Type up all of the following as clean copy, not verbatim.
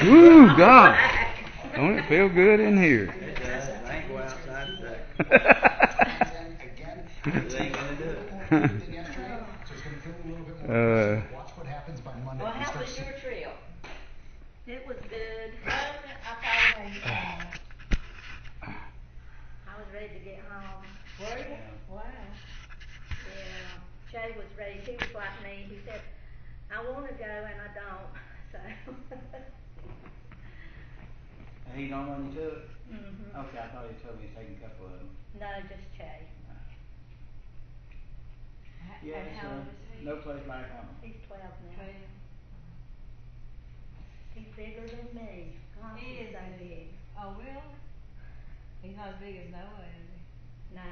Woo, God. Don't it feel good in here? It does. I ain't go outside today. It ain't gonna do it. Well, how was your trip? It was good. I told him, I was ready to get home. were you? Yeah. Wow. Yeah, Jay was ready. He was like me. He said, I want to go and I don't. So. And he don't want you to it? Mhm. Okay, I thought you told me he's taking a couple of them. No, just Jay. Yeah, And how old is he? no place like home. He's 12 now. 12. He's bigger than me. God, He he's is so big. Oh, really? He's not as big as Noah, is he? No.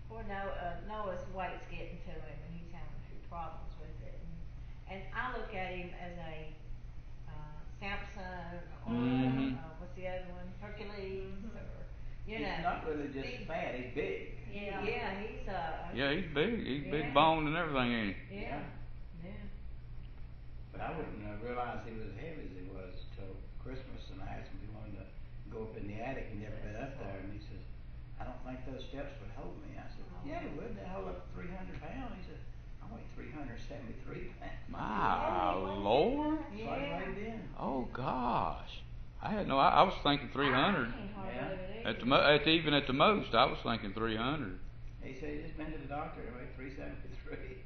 Poor Noah's weight's getting to him, and he's having a few problems with it. And I look at him as a Samson or what's the other one? Hercules or you know. He's not really just fat. He's big. Yeah, he's Yeah, he's big. He's big Yeah. boned and everything, ain't he? yeah. But I wouldn't realize he was as heavy as he was till Christmas, and I asked him if he wanted to go up in the attic. He'd never been up there, and he says, I don't think those steps would hold me. I said, yeah, they would. They hold up 300 pounds. He said, I weigh 373 pounds. My Lord. So I weighed in. Oh gosh. I had no. I was thinking 300. Even at the most, I was thinking 300. He said he just been to the doctor and weighed 373.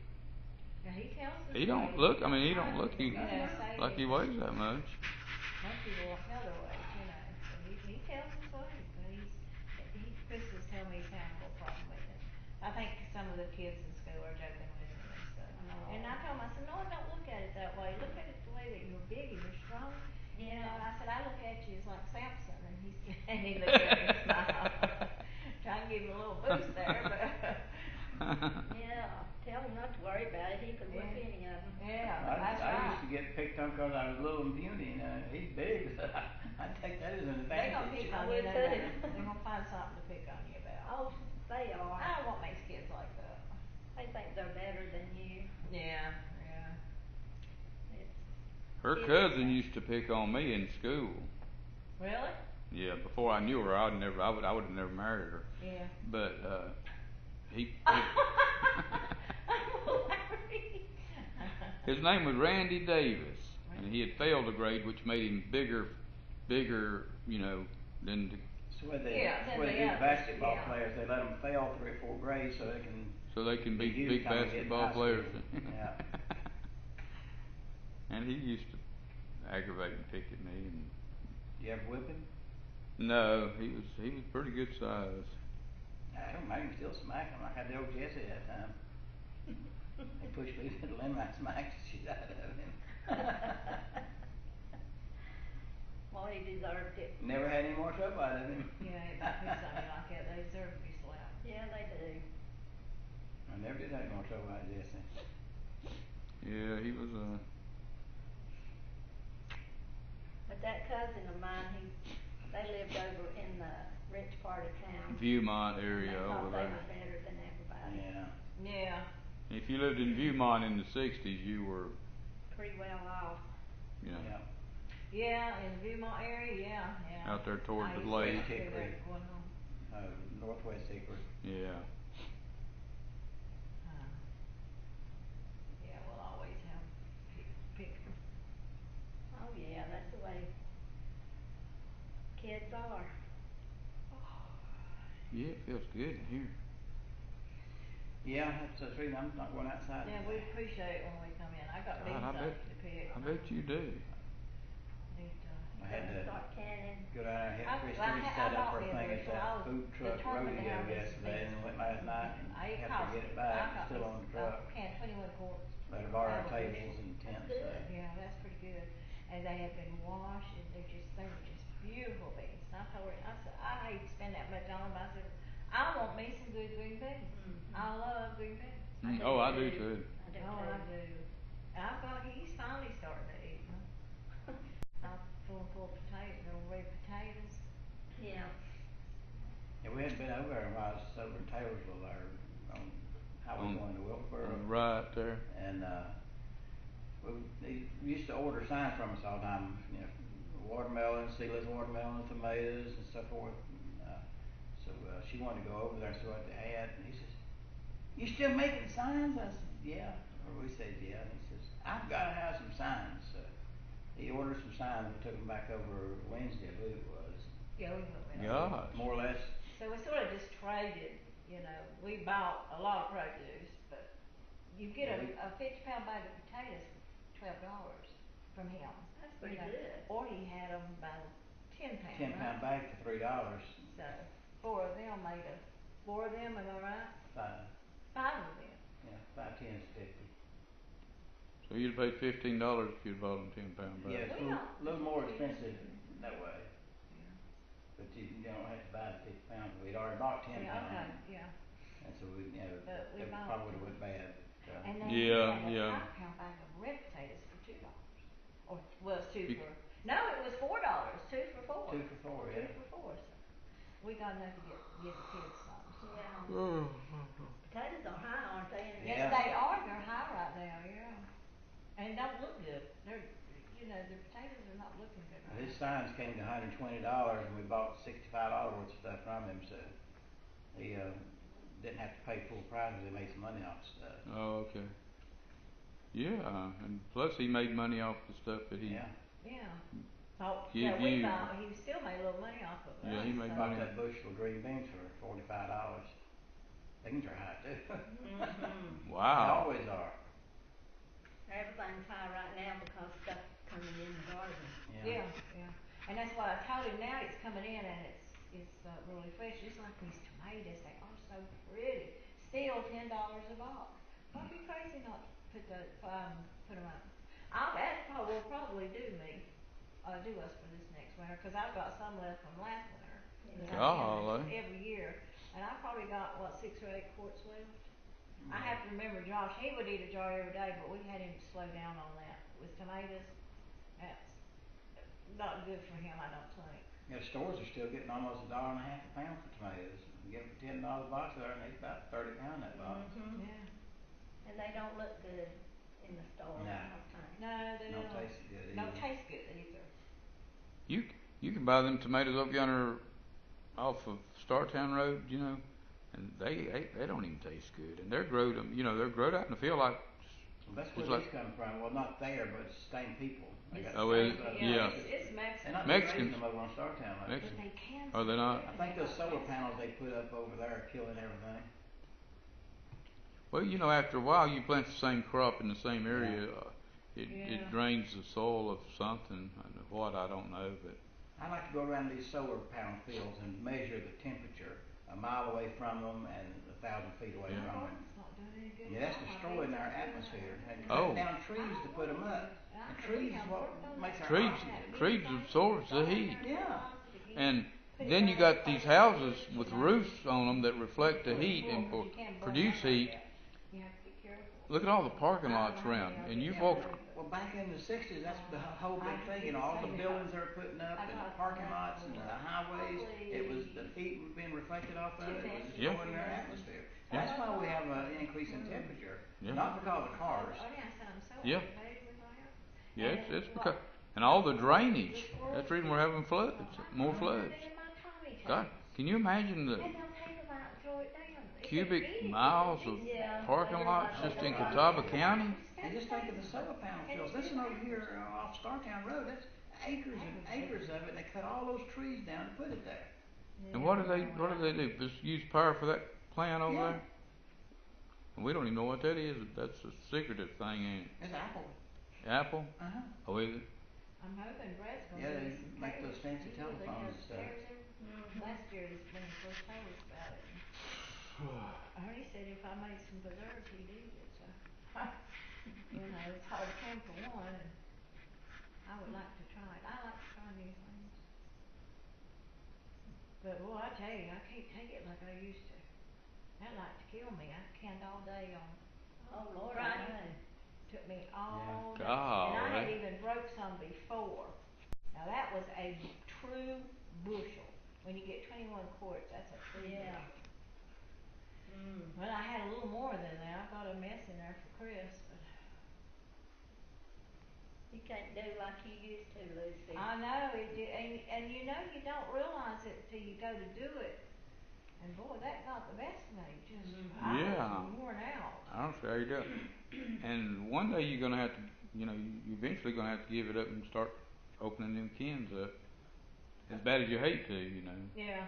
Now he tells us. He don't look. I mean, he don't look like he weighs that much. Most people won't tell their weight, you know. So he tells us weight, but Chris was telling me he's having a little problem with it. I think some of the kids in school are joking with him and stuff. Oh. And I told him, I said, no, don't look at it that way. Look at it the way that you're big and you're strong. You know, and I said, I look at you as like Samson, and he looked at me and smiled, trying to give him a little boost there, but. Yeah, tell him not to worry about it. He could whip any of them. Yeah, I that's right. used to get picked on because I was little and puny, and he's big. I'd take that as an They gonna advantage. pick on you, they're gonna find something to pick on you about. Oh, they I are. don't want makes kids like that. They think they're better than you. Yeah. Her cousin used to pick on me in school. Really? Yeah, before I knew her, I would have never married her. Yeah. But he his name was Randy Davis, and he had failed a grade, which made him bigger, you know, than the. So when they do basketball players, they let them fail 3 or 4 grades so they can be big basketball players. Yeah. And he used to aggravate and pick at me. And you ever whip him? No, he was pretty good size. I don't make him still smack him like I did old Jesse that time. They pushed me to the limit, I smacked the shit out of him. Well, he deserved it. Never had any more trouble out of him. Yeah, it picks on you like that. They deserve to be slapped. Yeah, they do. I never did have any more trouble out of Jesse. Yeah, he was But that cousin of mine, they lived over in the rich part of town. Viewmont area over there. They thought they there. were better than everybody. Yeah. If you lived in Viewmont in the '60s, you were pretty well off. You know. Yeah, in the Viewmont area, yeah. Out there toward the lake. Northwest Hickory. Yeah. Yeah, we'll always have picking. Oh yeah, that's the way kids are. Yeah, it feels good in here. Yeah, that's the reason I'm not going outside. Yeah, we appreciate it when we come in. I got beans to pick. I bet you do. I had to start canning. go down and hit Christine set up her thing at that food truck rodeo yesterday, and went last night and had to get it back. It's still on the truck. Can 21 quarts. Let her borrow tables and tents. Yeah, that's pretty good. And they have been washed, and they were just beautiful beans. And I told her, I said, I hate to spend that much on them. I said, I want me some good green beans. I love green beans. I do too. I do. And I thought he's finally starting to eat them. I'm full of potatoes, red potatoes. Yeah. Yeah, we hadn't been over there in a while. It's over in Taylorsville there on highway going to Wilkesboro. Right there. And we used to order signs from us all the time, you know, watermelon, seedless watermelon, tomatoes and so forth. And, so she wanted to go over there and see what they had, and he says, "You still making signs?" I said, "Yeah." Or we said, "Yeah." And he says, "I've got to have some signs." So he ordered some signs. We took them back over Wednesday, I believe it was. Yeah, we went with it. Gosh. More or less. So we sort of just traded, you know, we bought a lot of produce, but you get a 50-pound bag of potatoes for $12 from him. That's pretty you know. good. Or he had them by the 10-pound. 10-pound right? bag for $3. So four of them, am I right? Five. Five of them. Yeah, 5, 10 is 50. So you'd paid $15 if you'd bought them 10-pound bags. Yeah, it's We a don't- little more expensive that way. Yeah. But you don't have to buy the 50 pounds. We'd already bought 10 Yeah, pounds. okay, yeah. And so we, you know, But we it bought probably them. went bad. And then Yeah, he had yeah. a 5-pound bag of red potatoes for $2. Or, well, it's two You- for, no, it was $4, 2 for $4. 2 for $4, Two yeah. for $4, so we got enough to give the kids some. So. Yeah. Potatoes are high, aren't they? And Yeah. Yes, they are, they're high right now, yeah. And don't look good. They're, you know, the potatoes are not looking good right His now. signs came to $120 and we bought $65 worth of stuff from him, so he didn't have to pay full price because he made some money off the stuff. Oh, okay. Yeah, and plus he made money off the stuff that he. Yeah. Yeah. So, Give so we you- bought, he still made a little money off of us. Yeah, he made so. Bought money. that bushel of green beans for $45. Beans are high too. Mhm. They Wow. always are. Everything's high right now because stuff's coming in the garden. Yeah, yeah. And that's what I told him, now it's coming in and it's really fresh, just like these tomatoes, they are so pretty. Still $10 a box. I'd be crazy not to put them up. Will probably do us for this next winter, cause I've got some left from last winter. that I Golly. canvass every year, and I probably got, 6 or 8 quarts left. I have to remember Josh, he would eat a jar every day, but we had him slow down on that. With tomatoes, that's not good for him, I don't think. Yeah, stores are still getting almost $1.50 a pound for tomatoes. You get them $10 a box there, and it's about 30 pound that box. Mhm. Yeah. And they don't look good in the store. No. I don't think. No, they Don't don't. taste good Don't either. taste good either. You can buy them tomatoes up yonder off of Startown Road, you know, and they don't even taste good, and they're growed them, you know, they're growed out in the field like. Well, that's where It's like- these come from. Well, not there, but it's the same people. They got Oh, the is same it? stuff. Yeah. It's They're Mexican. not Mexicans. raising them over on Startown like Mexicans. But they can. Are they not? I think those solar panels they put up over there are killing everything. Well, you know, after a while, you plant the same crop in the same area, it Yeah. drains the soil of something. What I don't know, but I like to go around these solar panel fields and measure the temperature a mile away from them and 1,000 feet away Yeah. from them. It's not doing any good. I mean, that's at all. destroying our atmosphere. And Oh. cut down trees to put them up. And trees is what makes our trees oxygen. trees absorb the heat, Yeah. and then you got these houses with roofs on them that reflect the heat and produce heat. You have to be careful. Look at all the parking lots around, and you walk. Well, back in the 60s, that's the whole big thing, you know, all the buildings they were putting up and the parking lots and the highways, it was the heat was being reflected off of it, it was Yeah. destroying their atmosphere. That's why we have an increase in temperature, Yeah. not because of cars. Oh, yeah, so I'm so Yeah. aggravated with that. Yeah, And it's what- because and all the drainage. That's the reason we're having floods, more floods. They're in my Tommy God, tanks. can you imagine the And they'll take them out and throw it down. It's cubic eating miles these of things. Yeah. parking lots just in Catawba County? And just think of the solar panel fields, listen over here off Startown Road, that's acres and acres of it, and they cut all those trees down and put it there. And what do they do? Just use power for that plant over Yeah. there? And we don't even know what that is. That's a secretive thing, ain't it? It's Apple. Apple? Uh-huh. Oh, is it? I'm hoping Brett's gonna Yeah, give they us some make those cash. fancy He usually telephones has and stuff. theirs every- Mhm. Last year when he first told us about it. Ernie said if I made some preserves, he'd eat it, so. You know, it's hard to come for one, and I would like to try it. I like to try new things. But boy, I tell you, I can't take it like I used to. That like to kill me. I canned all day on Oh, Lord, I Friday. know. Took me all day. Golly. And I had even broke some before. Now that was a true bushel. When you get 21 quarts, that's a true Yeah. bushel. Mm. Well, I had a little more than that. I got a mess in there for Chris, but You can't do like you used to, Lucy. I know, and you know you don't realize it till you go to do it. And boy, that got the best of me, just, I Yeah. was worn out. I don't see how you do it. And one day you're gonna have to, you eventually gonna have to give it up and start opening them cans up. As bad as you hate to, Yeah.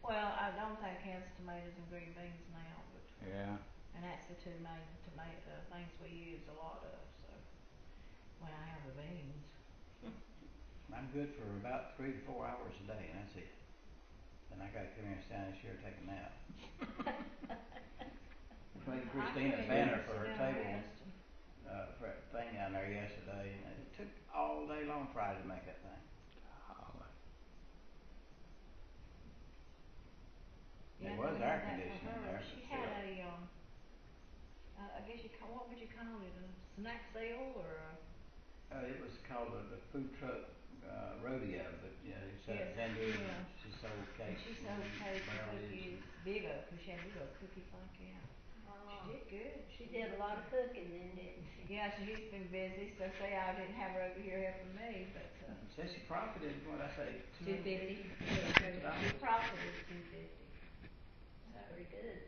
Well, I don't think has tomatoes and green beans now, but, Yeah. and that's the two main things we use a lot of, so. When I have the beans. I'm good for about 3 to 4 hours a day, and that's it. Then I gotta come here and stand this here and take a nap. Played Christina Banner for her table, for that thing down there yesterday, and it took all day long Friday to make that thing. Yeah, It was we air had that for conditioning her. there, She but had still. I guess what would you call it, a snack sale or a? It was called the food truck rodeo, but they set Yes, vendors yeah. and she sold And cakes she sold cakes and brownies. cookies, big old, cause she had big old cookies like that. Oh, She did good. she did a lot of cooking then, didn't she? Yeah, she's been busy, so say I didn't have her over here helping me, but, Says she profited, what I say, $250. $250. She profited $250. Very good.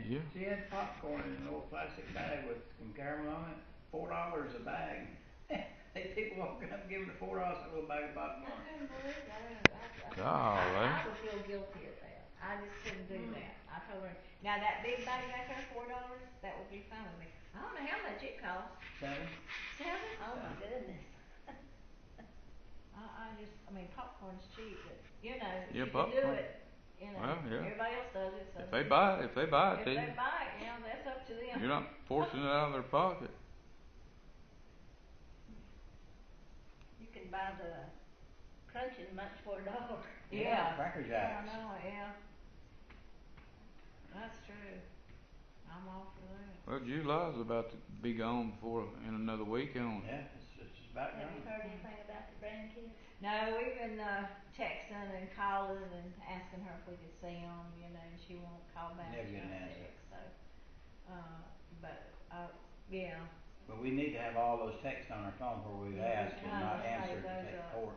Yeah. She had popcorn in an old plastic bag with some caramel on it, $4 a bag. Hey, people walking up giving her $4 for a little bag of I popcorn. couldn't believe that. Golly. I would feel guilty at that. I just couldn't do that. I told her, now that big bag back there, $4, that would be fine with me. I don't know how much it costs. $7? $7? Oh my goodness. I mean, popcorn's cheap, but, if Yeah, you can do popcorn. it, Well, yeah. everybody else does it, so. If they buy it, If they then buy it, that's up to them. you're not forcing it out of their pocket. You can buy the Crunching Munch for $1. Yeah, Cracker Jacks. I know, yeah. That's true. I'm all for that. Well, July's about to be gone in another week on. Yeah, it's about Have you gone. heard anything about the grandkids? No, we've been texting and calling and asking her if we could see them, and she won't call back. Never She get an won't answer. text, so, yeah. But we need to have all those texts on our phone where we've asked and not answered to take to court.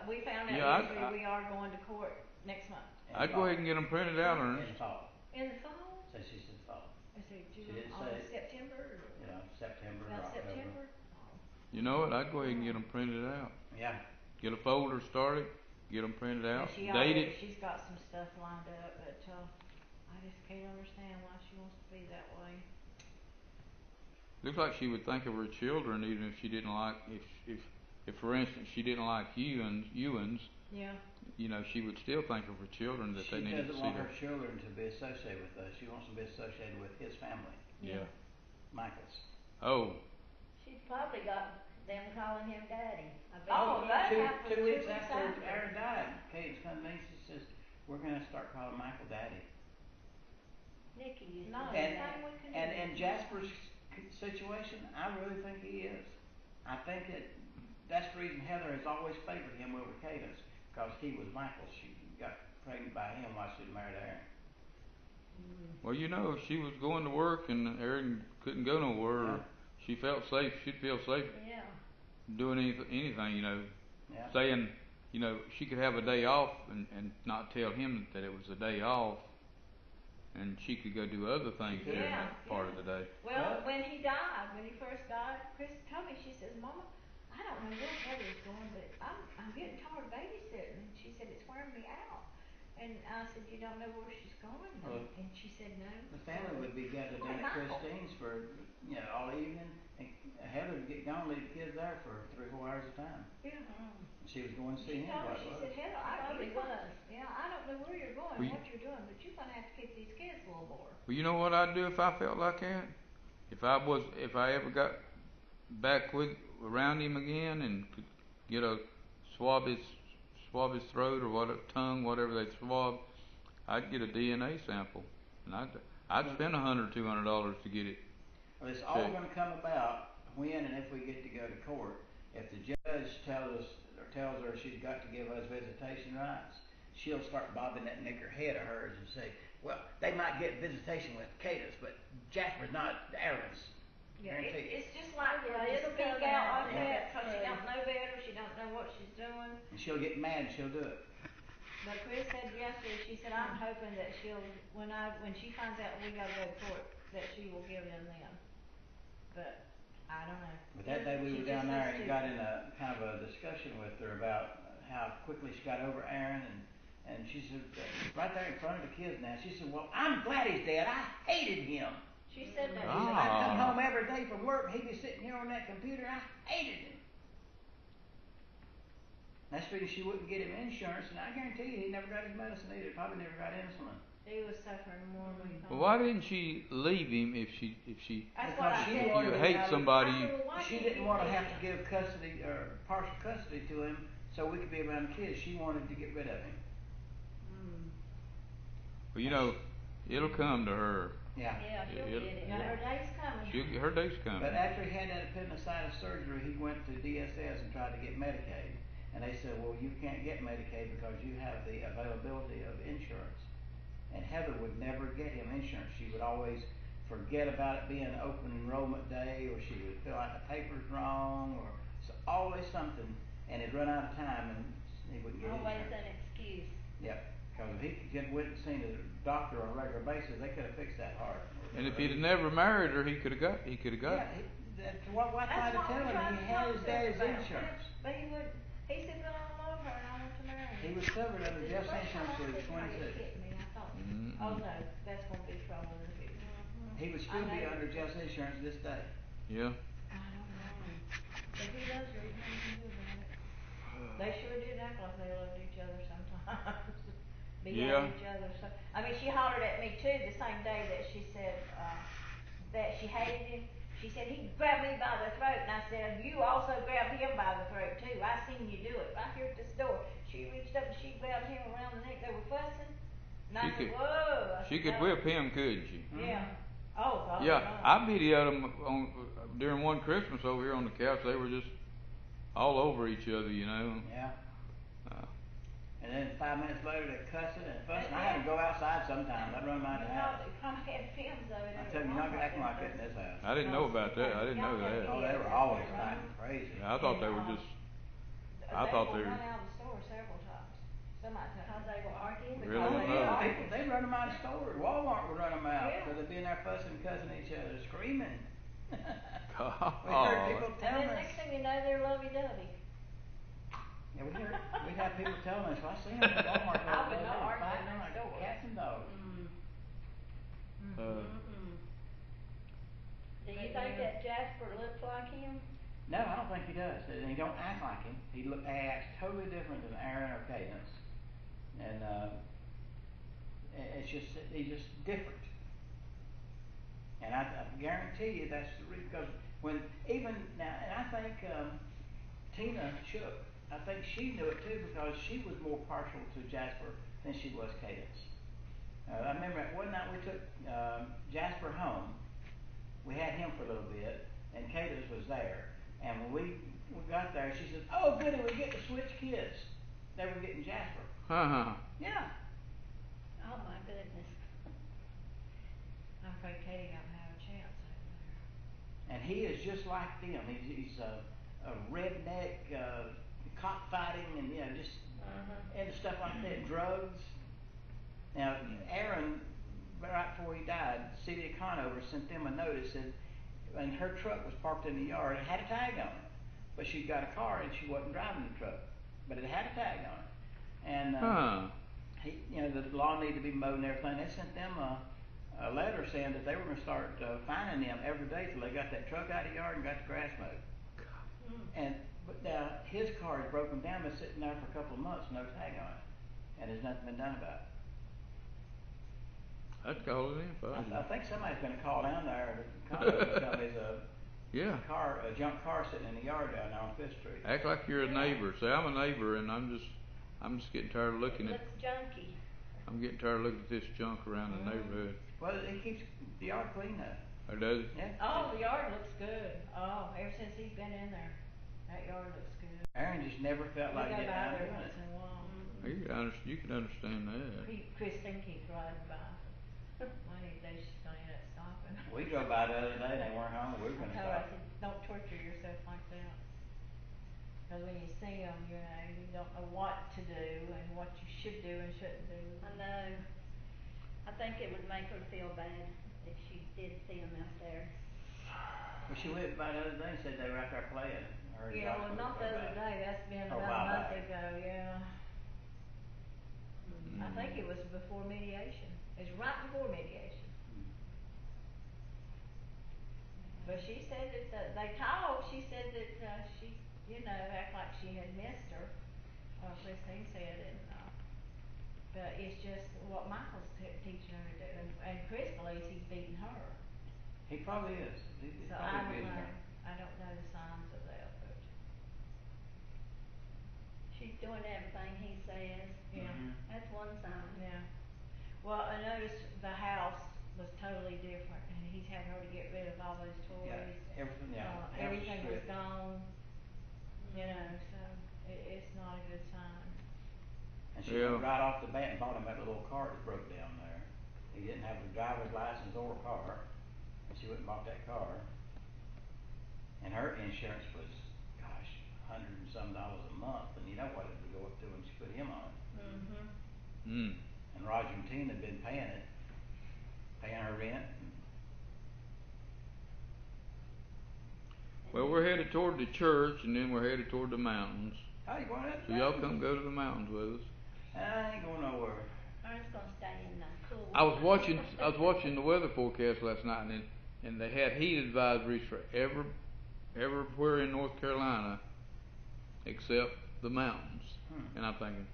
We found out Yeah, yesterday we are going to court next month. I'd go ahead and get them printed out, In Ernest. fall. In the fall? So she said fall. I said She July, didn't August, say. September, or? September or About October. September? You know what? I'd go ahead and get them printed out. Yeah. Get a folder started, get them printed out, Yeah, dated. she's got some stuff lined up, but, I just can't understand why she wants to be that way. Looks like she would think of her children even if she didn't like, if for instance she didn't like Ewans, Yeah. She would still think of her children that they needed to see She doesn't want their. her children to be associated with us. She wants to be associated with his family, Yeah. Michael's. Oh. She's probably got them calling him daddy. I bet Oh, she that is. happened 2 weeks 2 weeks after after. Aaron died, Kate's come to me and she says, we're gonna start calling Michael daddy. Nikki used No, to do it's that. not we can do. And Jasper's situation, I really think he is. I think that's the reason Heather has always favored him over Cadence, because he was Michael. She got pregnant by him while she was married to Aaron. Well, if she was going to work and Aaron couldn't go nowhere, or she felt safe. She'd feel safe Yeah. doing anything. Yeah. Saying, she could have a day off and not tell him that it was a day off, and she could go do other things during that part of the day. Well, when he first died, Chris told me, she says, Mama, I don't know where Heather's going, but I'm getting tired of babysitting. And she said, it's wearing me out. And I said, you don't know where she's going? And she said, no. The family would be gathered down at Christine's for, all evening, and Heather would get gone, leave the kids there for 3 or 4 hours at a time. Yeah. She was going to see him. She said, Heather, Probably was. Yeah, I don't know where you're going, what you're doing, but you're gonna have to keep these kids a little more. Well, you know what I'd do if I felt like that? If I ever got back around him again and could get a swab his throat or tongue, whatever they swab, I'd get a DNA sample, and I'd spend $100, $200 to get it. Well, it's all going to come about when and if we get to go to court. If the judge tells her she's got to give us visitation rights, she'll start bobbing that nigger head of hers and say, well, they might get visitation with Cadence, but Jasper's not Aaron's. Yeah, Guarantee. it's just like Yeah, her to it'll speak come out out, like yeah. that, cause she don't know better, she don't know what she's doing. And she'll get mad, she'll do it. But Chris said yesterday, she said, I'm hoping that she'll, when she finds out we gotta go to court, that she will give them then. But, I don't know. But that day we She were just down there looks and stupid. got in a kind of a discussion with her about how quickly she got over Aaron and she said, right there in front of the kids now, she said, well, I'm glad he's dead. I hated him. She said that. She said, Ah. I'd come home every day from work and he'd be sitting here on that computer. I hated him. That's because she wouldn't get him insurance, and I guarantee you he never got his medicine either. Probably never got insulin. He was suffering more than we thought. Well, why didn't she leave him if she That's what I Because she said. if wanted you to hate have- somebody? I said, well, why She can't didn't you want to leave have to him? give custody or partial custody to him so we could be around the kids. She wanted to get rid of him. Well, you know, it'll come to her. Yeah. Yeah, she'll It'll- get it. Yeah, her day's coming. Her day's coming. But after he had that appendicitis surgery, he went to DSS and tried to get Medicaid. And they said, well, you can't get Medicaid because you have the availability of insurance. And Heather would never get him insurance. She would always forget about it being open enrollment day, or she would feel like the paper's wrong, or always something. And it'd run out of time and he wouldn't get Always insurance. an excuse. Yep. Because if he could went and seen a doctor on a regular basis, they could have fixed that heart. And if he'd have never married her, he could have got. Yeah, that's what I tried That's to what tell we him. tried He to had talk his to her daddy's about. insurance. But he wouldn't. He said, but I love her and I want to marry her. He was covered under The Jeff's first time insurance till he I was said, "No, you're 26. kidding me," I thought, Mm-mm. oh no, that's gonna be trouble in the future. He would still I be know. under Jeff's insurance this day. Yeah. I don't know. But he loves her, he's nothing to do about it. They sure did act like they loved each other sometimes. Be Yeah. at each other, so, I mean, she hollered at me too the same day that she said, that she hated him. She said, he grabbed me by the throat, and I said, you also grabbed him by the throat too. I seen you do it right here at this door. She reached up and she grabbed him around the neck. They were fussing. And I said, whoa. I She said, could "No." whip him, couldn't she? Yeah. Oh, God. Yeah, no. I videoed them on during one Christmas over here on the couch. They were just all over each other, you know. Yeah. Uh, And then 5 minutes later they're cussing and fussing. I had to go outside sometimes. I'd run them out of the house. You probably had films of it. I tell you, you're not acting like that in this house. I didn't know about that. I didn't know that. Oh, they were always fighting crazy. Yeah, I thought they were just. I thought they were were. run out of the store several times. Somebody told Because me. they were arguing. Really? Oh, No. yeah, they run them out of stores. Walmart would run them out Yeah. because they'd be in there fussing and cussing each other, screaming. We heard God. people And telling then us. next thing you know, they're lovey-dovey. Yeah, we'd have people telling us, well, I seen them at Walmart. I would They not were argue fighting in like that store. cats and dogs. Do you think that Jasper looks like him? No, I don't think he does. And he don't act like him. He acts totally different than Aaron or Cadence. And it's just he's just different. And I guarantee you that's the reason. Because when even now, and I think Tina Shook, I think she knew it too because she was more partial to Jasper than she was Cadence. I remember one night we took Jasper home. We had him for a little bit, and Cadence was there. And when we got there, she said, "Oh, goody, we get to switch kids." They were getting Jasper. Huh. Yeah. Oh my goodness. I'm afraid Katie don't have a chance over there. And he is just like them. He's a redneck, cockfighting, and just into stuff like that, drugs. Now, Aaron, right before he died, the city of Conover sent them a notice that, and her truck was parked in the yard. It had a tag on it, but she'd got a car and she wasn't driving the truck, but it had a tag on it. And the lawn needed to be mowed and everything. They sent them a letter saying that they were going to start fining them every day till they got that truck out of the yard and got the grass mowed. But now his car is broken down, been sitting there for a couple of months, no tag on it, and there's nothing been done about it. I'd call it in if I was I you. think somebody's going to call down there to tell me there's Yeah. a junk car sitting in the yard down there on Fifth Street. Act like you're a neighbor. Say I'm a neighbor, and I'm just getting tired of looking at. Looks junky. I'm getting tired of looking at this junk around the neighborhood. Well, it keeps the yard clean though. Or does it? Yeah. Oh, the yard looks good. Oh, ever since he's been in there, that yard looks good. Aaron just never felt We like go getting by out there and doing once it. in a while. You can understand that. Christine keeps riding by. One of these days she's gonna end up stopping. We We drove by the other day, they weren't home, we were I gonna told her, I stop. said, don't torture yourself like that. Cause when you see them, you know, you don't know what to do and what you should do and shouldn't do. I know. I think it would make her feel bad if she did see them out there. Well, she went by the other day and said they were out there playing. Her and Yeah, Josh well, went not the by. other day, that's been Oh, about a while month back. ago, yeah. I think it was before mediation, it's right before mediation. But she said that, they talked, she said that, she, you know, act like she had missed her, Christine said, and, but it's just what Michael's teaching her to do, and Chris believes he's beating her. He probably is. He's So I probably don't getting know, her. I don't know the signs of that, but, She's doing everything he says. yeah, Mhm. That's one sign. yeah. Well, I noticed the house was totally different, and he's had her to get rid of all those toys. Yeah, everything, yeah. Everything was stripped. gone, you know, so it's not a good sign. And she Yeah. went right off the bat and bought him that little car that broke down there. He didn't have a driver's license or a car, and she went and bought that car. And her insurance was, gosh, $100 and some a month, and you know what it would go up to when she put him on it. Mm-hmm. And Roger and Tina had been paying it, paying her rent. Well, we're headed toward the church, and then we're headed toward the mountains. How you going up? So y'all come go to the mountains with us. I ain't going nowhere. I'm just gonna stay in the pool. I was watching the weather forecast last night, and they had heat advisories for everywhere in North Carolina except the mountains. And I'm thinking,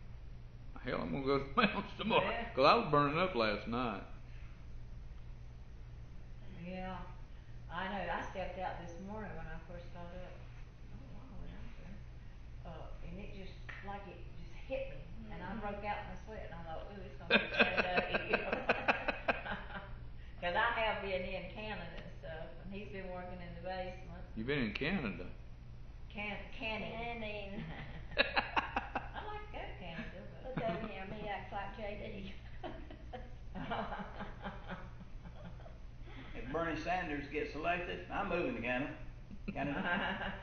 hell, I'm gonna go to the mountains tomorrow, Yeah. 'cause I was burning up last night. Yeah, I know, I stepped out this morning when I first got up. Oh, wow, I went out there. And it just, like it just hit me, and I broke out in a sweat, and I thought, ooh, it's gonna be bad out here. Cause I have been in Canada and stuff, and he's been working in the basement. You've been in Canada. Canning. Canning. I like to go to Canada, Look but. over him, he acts like JD. If Bernie Sanders gets elected, I'm moving to Canada.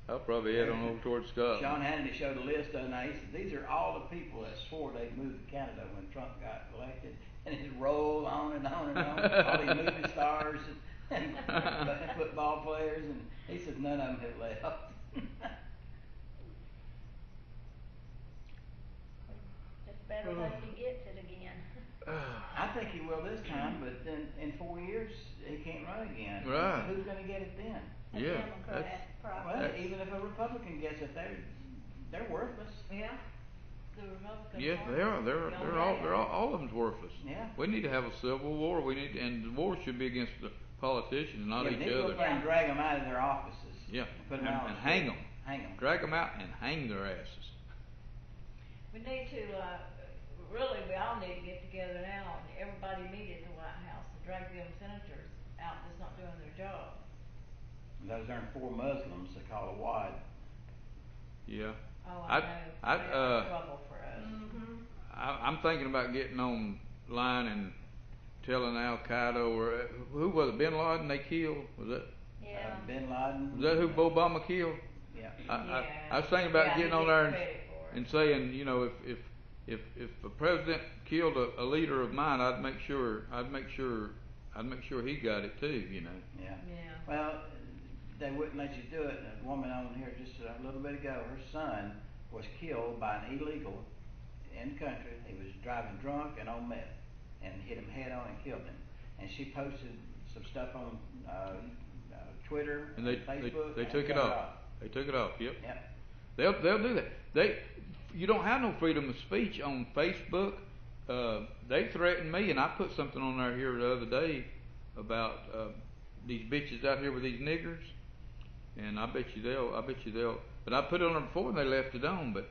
I'll probably head on over towards Sean Scotland. Hannity showed a list the other night. He said, these are all the people that swore they'd move to Canada when Trump got elected. And it rolled on and on and on. All these movie stars and football players. And he said none of them have left. Just better hope he gets it again. I think he will this time, but then in 4 years, he can't run again. Right. Who's going to get it then? A Yeah, Democrat, probably. Well, even if a Republican gets it, they're worthless. Yeah, the Republican Yes, Party. they are. They're all of them's worthless. Yeah. We need to have a civil war. And the war should be against the politicians, not Yeah, each they need to go other. up there and drag them out of their offices. Yeah, Put and, them out on and the hang street. them. Hang them. Drag them out and hang their asses. We need to, really, we all need to get together now and everybody meet at the White House and drag them senators out that's not doing their job. And those aren't 4 Muslims they call a wad. Oh, Yeah. I know, that's trouble for us. Mm-hmm. I'm thinking about getting online and telling Al Qaeda or who was it? Bin Laden they killed? Was that? Yeah. Bin Laden. Was that who Obama killed? Yeah. I was thinking about getting on there and and saying, you know, if a president killed a leader of mine, I'd make sure he got it too, you know. Yeah. Yeah. Well, they wouldn't let you do it. And a woman on here just a little bit ago, her son was killed by an illegal in the country. He was driving drunk and on meth and hit him head on and killed him. And she posted some stuff on Twitter And and Facebook. they and took it cut off. They took it off. Yep. Yep. They'll do that. You don't have no freedom of speech on Facebook. They threatened me, and I put something on there here the other day about these bitches out here with these niggers, and I bet you they'll. But I put it on there before, and they left it on. But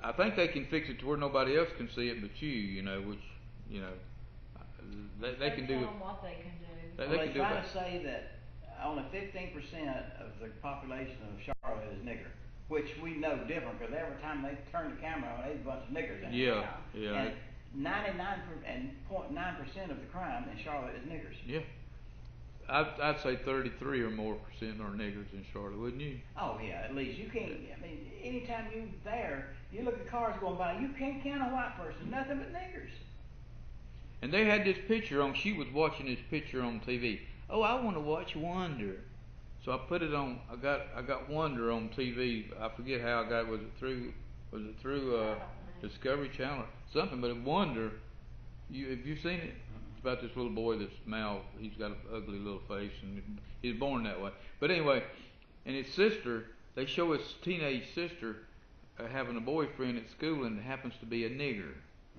I think they can fix it to where nobody else can see it but you know, which you know, they can do. Tell them what they can do. Well, They they can do try that. to say that only 15% of the population of Charlotte is nigger, which we know different because every time they turn the camera on, there's a bunch of niggers in it. Yeah. .9% of the crime in Charlotte is niggers. Yeah. I'd say 33 or more percent are niggers in Charlotte, wouldn't you? Oh yeah, at least you can't. I mean, anytime you there, you look at cars going by, you can't count a white person, nothing but niggers. And they had this picture on. She was watching this picture on TV. Oh, I want to watch Wonder. So I put it on. I got Wonder on TV. I forget how I got it. Was it through Discovery Channel or something? But Wonder. Have you seen it? It's about this little boy that's mouth. He's got an ugly little face, and he's born that way. But anyway, and his sister. They show his teenage sister having a boyfriend at school, and it happens to be a nigger.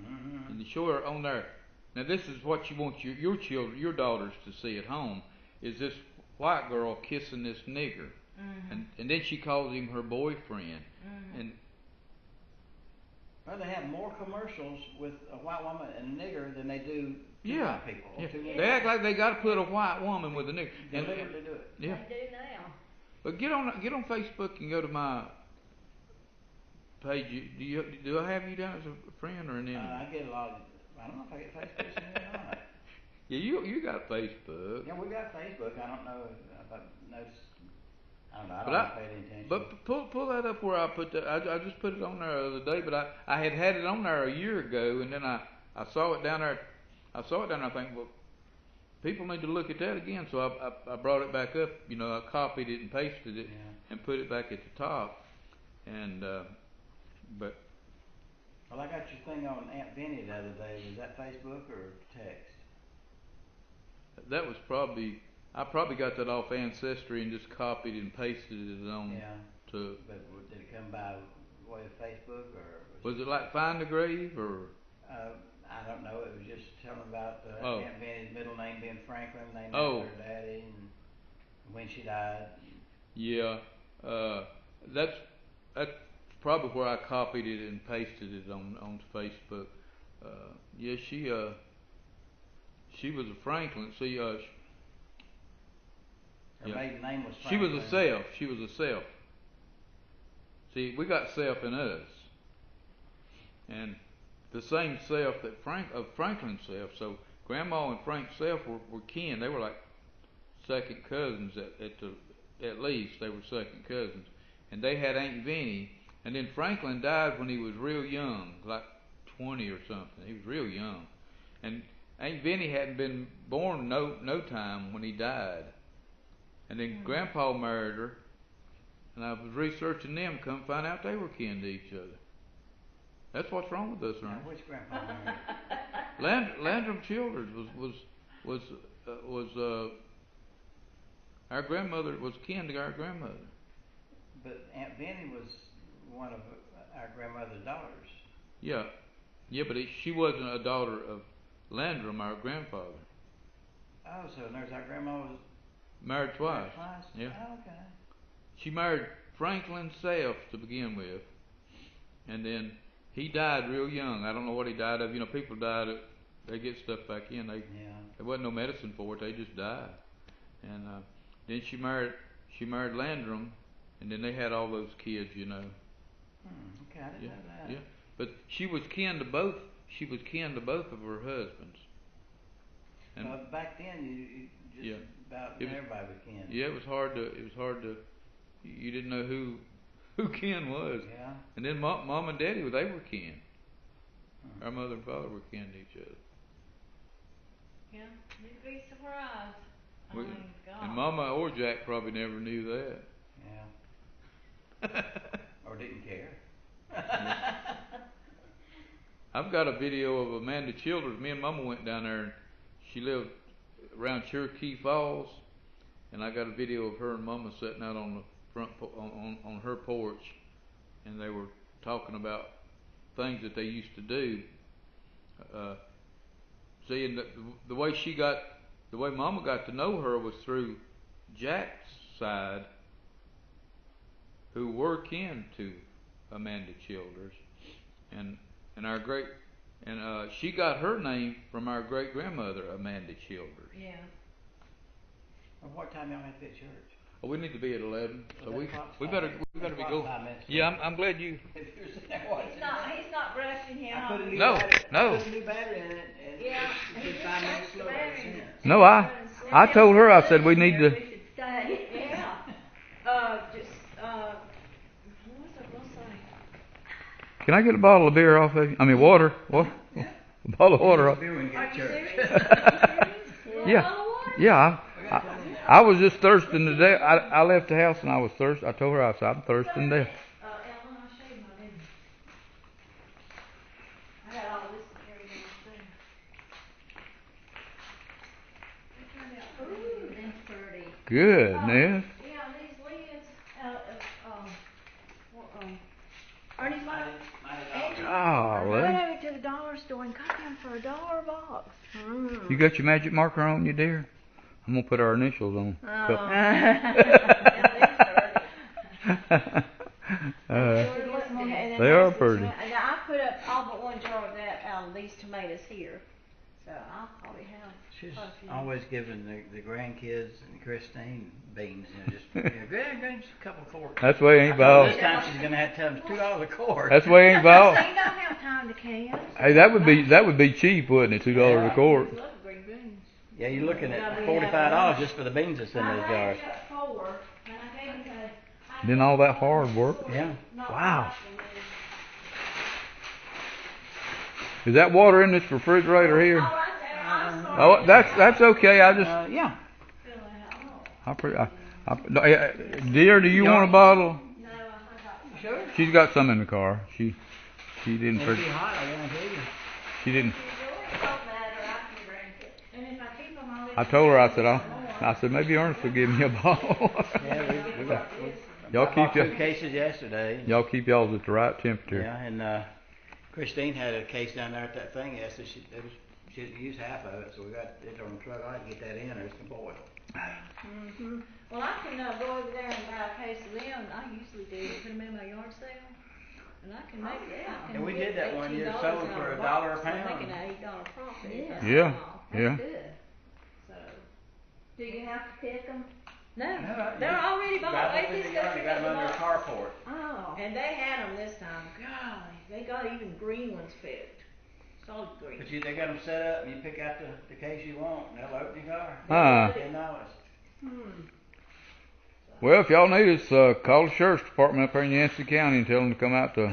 Mm-hmm. And they show her on there. Now this is what you want your children, your daughters to see at home, is this white girl kissing this nigger. Mm-hmm. And then she calls him her boyfriend. Mm-hmm. And Well, they have more commercials with a white woman and a nigger than they do two yeah, white people. Or yeah. two They act like they got to put a white woman with a nigger. They deliberately do it. Yeah. They do now. But get on Facebook and go to my page. Do I have you down as a friend or an enemy? I get a lot of. I don't know if I get Facebook or not. Yeah, you got Facebook. Yeah, we got Facebook. I don't know if I've noticed. I don't know. I But don't pay any attention. But pull that up where I put that. I just put it on there the other day, but I had it on there a year ago, and then I saw it down there. I saw it down there. I think, well, people need to look at that again. So I brought it back up. You know, I copied it and pasted it and put it back at the top. And but Well, I got your thing on Aunt Benny the other day. Was that Facebook or text? that was probably. I probably got that off Ancestry and just copied and pasted it on to. But did it come by way of Facebook or? Was it like Find the Grave or? I don't know. It was just telling about Oh. Aunt Benny's middle name being Franklin, named Oh. after her daddy, and when she died. Yeah, that's probably where I copied it and pasted it on Facebook. Yeah, she was a Franklin. See, Her yeah. maiden name was She Franklin. was a self. She was a self. See, we got self in us, and the same self that Franklin's self. So Grandma and Frank self were kin. They were like second cousins at least. They were second cousins, and they had Aunt Vinnie. And then Franklin died when he was real young, like 20 or something. He was real young, and Aunt Vinnie hadn't been born no time when he died. And then Grandpa married her, and I was researching them, come find out they were kin to each other. That's what's wrong with us, Now, Ernest. which grandpa married? Landrum Childers was our grandmother was kin to our grandmother. But Aunt Benny was one of our grandmother's daughters. Yeah, but she wasn't a daughter of Landrum, our grandfather. Oh, so there's our grandma was Married twice. twice? Yeah. Oh, okay. She married Franklin Self to begin with, and then he died real young. I don't know what he died of. You know, people died. They get stuff back in. There wasn't no medicine for it. They just died. And then she married Landrum, and then they had all those kids. You know. Okay, I didn't know that. Yeah, but she was kin to both. She was kin to both of her husbands. And Back then, you just about everybody was kin. yeah, it was hard to. You didn't know who kin was. Yeah. And then mom and daddy, they were kin. Our mother and father were kin to each other. Yeah, you'd be surprised. We- My God. And Mama or Jack probably never knew that. Yeah. Or didn't care. I've got a video of Amanda Childers. Me and Mama went down there, and she lived around Cherokee Falls, and I got a video of her and Mama sitting out on the front on her porch, and they were talking about things that they used to do. Seeing the way Mama got to know her was through Jack's side, who were kin to Amanda Childers, and she got her name from our great grandmother Amanda Childers. Yeah. Well, what time y'all had to be at church? Oh, we need to be at 11, so we 11 better be going. 5 minutes. Yeah, I'm glad you. If you're sitting there watching He's not rushing him. I put a new No, battery, no. I put a new battery in it, and Yeah, it's he been just 5 minutes changed the slower battery. since. No, I told her, I said we need to. We should stay. Yeah. What was I gonna say? Can I get a bottle of beer off of you? I mean, water. What? A bottle of water off. Beer when you Are get to you church. serious? Yeah. Yeah. I was just thirsting to death. I left the house and I was thirsty. I told her, I said, I'm thirsting to death. Ellen, I shaved my didn't I had all this to carry downstairs. It turned out pretty Ooh, good. that's pretty. Goodness. Yeah, these lids out of, Ernie's mom, Angie, I Golly. went over to the dollar store and got them for $1 a box. You got your magic marker on you, dear? I'm gonna put our initials on. They are pretty. And I put up all but one jar of that out of these tomatoes here, so I'll probably have She's quite a few. always giving the grandkids and Christine beans, just just a couple of quarts. That's why he ain't I thought bald. this time she's gonna have to tell them $2 a quart. That's why he ain't So bald. you don't have time to can. Hey, that would be cheap, wouldn't it? $2 a quart. Love green beans. Yeah, you're looking at $45 just for the beans that's in those jars. I got 4, and I gave them to. Then all that hard work. Yeah. Wow. Is that water in this refrigerator here? Oh, that's okay. I just, Yeah. dear, do you want a bottle? No, I got. Sure. She's got some in the car. She didn't. It'll be hot, I guarantee you. She didn't. And if I keep them, I'll. I told her. I said maybe Ernest will give me a bottle. Yeah, we got. Y'all I bought keep 2 your, cases yesterday. y'all keep y'all's at the right temperature. Yeah, and Christine had a case down there at that thing yesterday. She didn't use half of it, so we got it on the truck. I can get that in, or it's gonna boil. Mm-hmm. Well, I can go over there and buy a case of them. I usually do. Put them in my yard sale, and I can make it. I can And we get did that one year, $18 sold on for $1 a box. pound. I'm making an $8 profit. Yeah. That's Yeah. all. Yeah. Good. So Do you have to pick them? no, No, they're already You bought. got They them in just the go yard, pick you got up them the under a box. carport. Oh. And they had them this time. Golly, they got even green ones picked. Solid green. But they got them set up, and you pick out the case you want, and they'll open your car. Ah. $10. Well, if y'all need us, call the sheriff's department up there in Yancey County and tell them to come out to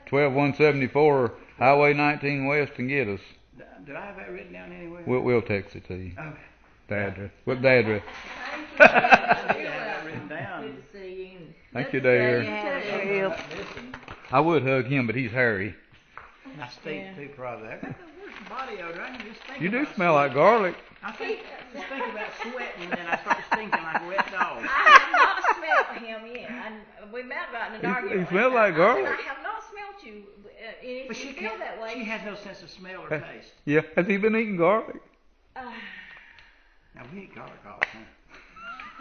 12174 Highway 19 West and get us. Did I have that written down anywhere? We'll text it to you. Okay. The address. What the address? I did have that written down. Good to see you. Thank you, dear. Yeah. Listen, I would hug him, but he's hairy. I stink too, probably. I got the worst body odor. I can just think You do about smell like garlic. I think about sweating, and I start stinking like a wet dog. I have not smelled him yet. We met about in an He argument. smelled like I garlic. said, I have not smelled you. And if But you she feel can't. that way, She has no sense of smell or taste. Yeah, has he been eating garlic? Now we eat garlic all the time.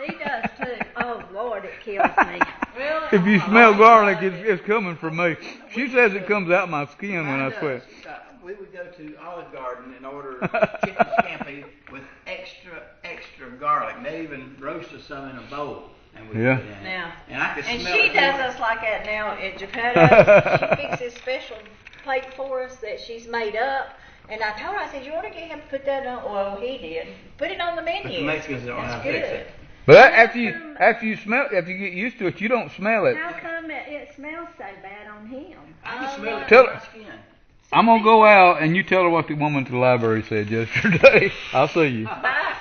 He does too. Oh Lord, it kills me. really, If you smell garlic, it's coming from me. She says it comes out my skin when I Mine sweat. does. We would go to Olive Garden and order chicken scampi with extra garlic. They even roast us some in a bowl, and we Yeah. put it in. Now, And I could and smell she it. does us like that now at Geppetto's. She fixes special plate for us that she's made up. And I told her, I said, you ought to get him to put that on. Well, he did. Put it on the menu. But the Mexicans don't know how That's to fix good. it. But after you get used to it, you don't smell it. How come it smells so bad on him? I can smell it Tell in my her- skin. I'm gonna go out and you tell her what the woman at the library said yesterday. I'll see you. Bye.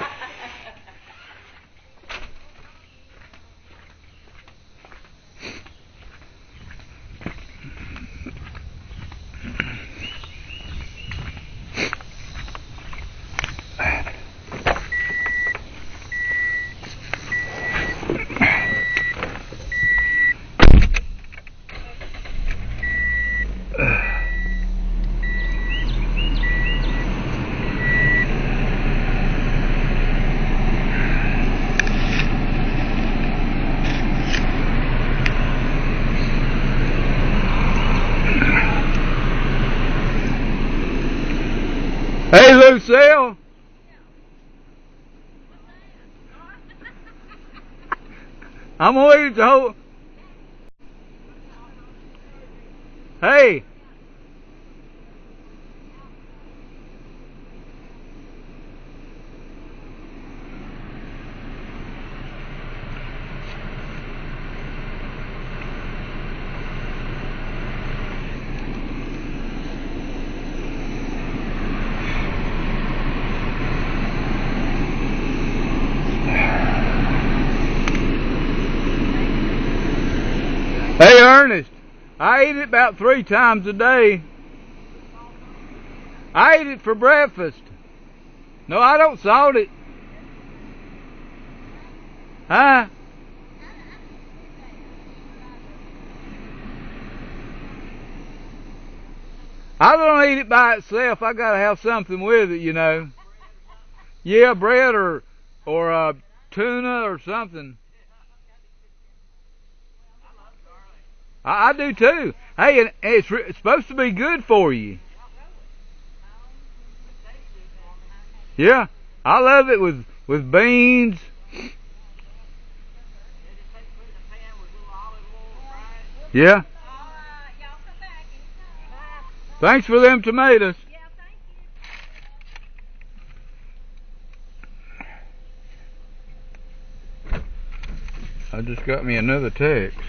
I'm gonna eat the whole. Hey. Hey, Ernest, I eat it about 3 times a day. I eat it for breakfast. No, I don't salt it. Huh? I don't eat it by itself. I gotta have something with it, you know. Yeah, bread or tuna or something. I do too. Hey, and it's supposed to be good for you. Yeah, I love it with beans. Yeah. Thanks for them tomatoes. I just got me another text.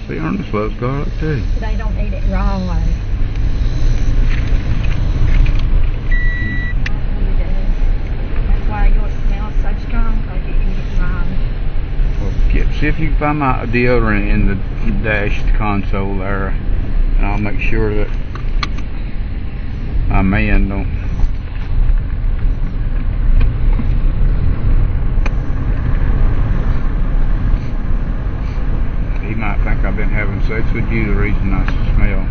See, Ernest loves garlic too. They don't eat it raw way. You do. That's why yours smells so strong, because you eat it raw. Well, see if you can find my deodorant in the dashed console there, and I'll make sure that my man don't. He might think I've been having sex with you, the reason I smell.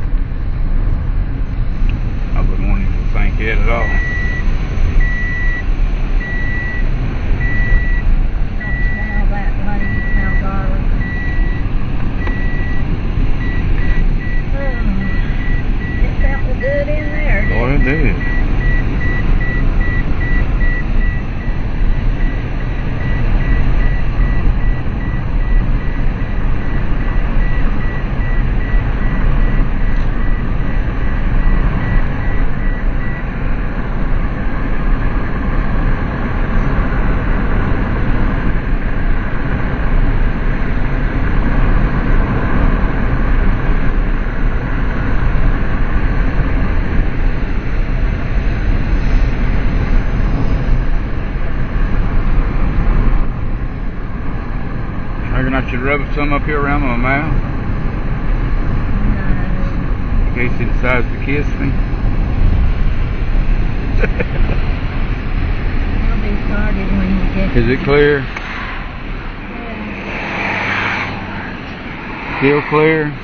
I wouldn't want him to think it at all. You don't smell that way, you smell garlic. It felt good in there, didn't it? Oh, it did. I should rub some up here around my mouth. No. In case he decides to kiss me. He'll be started when you get. Is it clear? Yeah. Still clear? Yeah.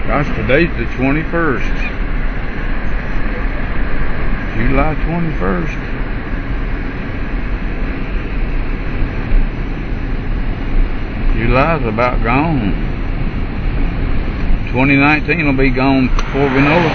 Gosh, today's the 21st. July 21st. July's about gone. 2019 will be gone before we know it.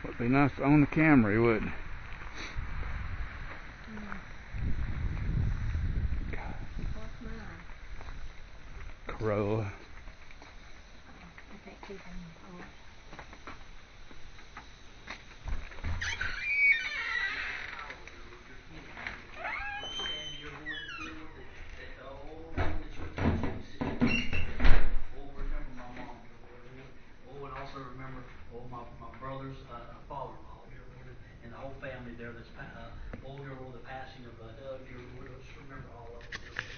Would be nice to own the Camry, wouldn't it? What's mine? Corolla. I can't keep them on. also remember my brother's father-in-law, dear Lord, and the whole family there that's, dear Lord, the passing of Doug, dear Lord. Just remember all of them, dear Lord.